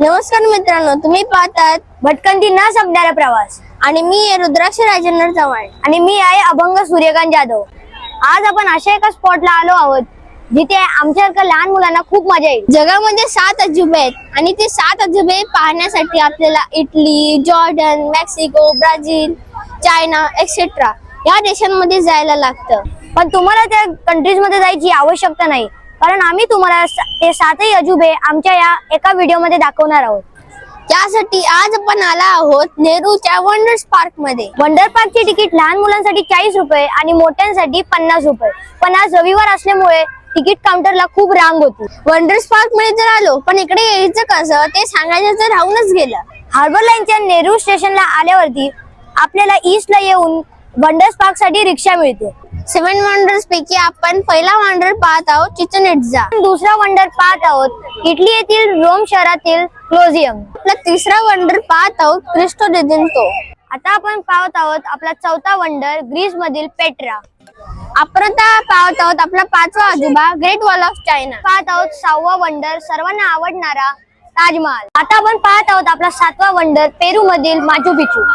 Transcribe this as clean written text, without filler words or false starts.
नमस्कार मित्रांनो, तुम्ही पाहतात भटकंती न संपणारा प्रवास आणि मी आहे रुद्राक्ष राजेंद्र चव्हाण. आणि मी आहे अभंग सूर्यकांत जाधव. आज आपण अशा एका स्पॉटला आलो आहोत जिथे आमच्यासारख्या लहान मुलांना खूप मजा येईल. जगामध्ये 7 अजूबे आहेत आणि ते 7 अजूबे पाहण्यासाठी आपल्याला Italy, Jordan, Mexico, Brazil, China etcetera या देशांमध्ये जायला लागतं. पण तुम्हाला त्या कंट्रीज मध्ये जायची आवश्यकता नाही, कारण आम्ही तुम्हाला ते 7ही अजूबे आमच्या या एका व्हिडिओ मध्ये दाखवणार आहोत. त्यासाठी आज आपण आला आहोत नेहरूच्या वंडर्स पार्क मध्ये. वंडर पार्कची तिकीट लहान मुलांसाठी 40 रुपये आणि मोठ्यांसाठी 50 रुपये. पण आज रविवार असल्यामुळे तिकीट काउंटरला खूप रांग होती. वंडर्स पार्क मध्ये तर आलो, पण इकडे यायचं कसं ते सांगायचं तर राहूनच गेलं. हार्बर लाईनच्या नेहरू स्टेशनला आल्यावरती आपल्याला ईस्टला येऊन वंडर्स पार्क साठी रिक्षा मिळते. 7 वंडर्स पैकी आपण पहिला वंडर पाहत आहोत चिचन इट्झा. दुसरा वंडर पाहत आहोत इटली येथील रोम शहरातील क्लोजियम. आपला तिसरा वंडर पाहत आहोत क्रिस्टो रेजेंतो. आता आपण पाहत आहोत आपला चौथा वंडर ग्रीस मधील पेट्रा. आपण पाहत आहोत आपला 5वा अजूबा ग्रेट वॉल ऑफ चायना. पाहत आहोत 6वा वंडर सर्वांना आवडणारा ताजमहाल. आता आपण पाहत आहोत आपला 7वा वंडर पेरू मधील माचू पिचू.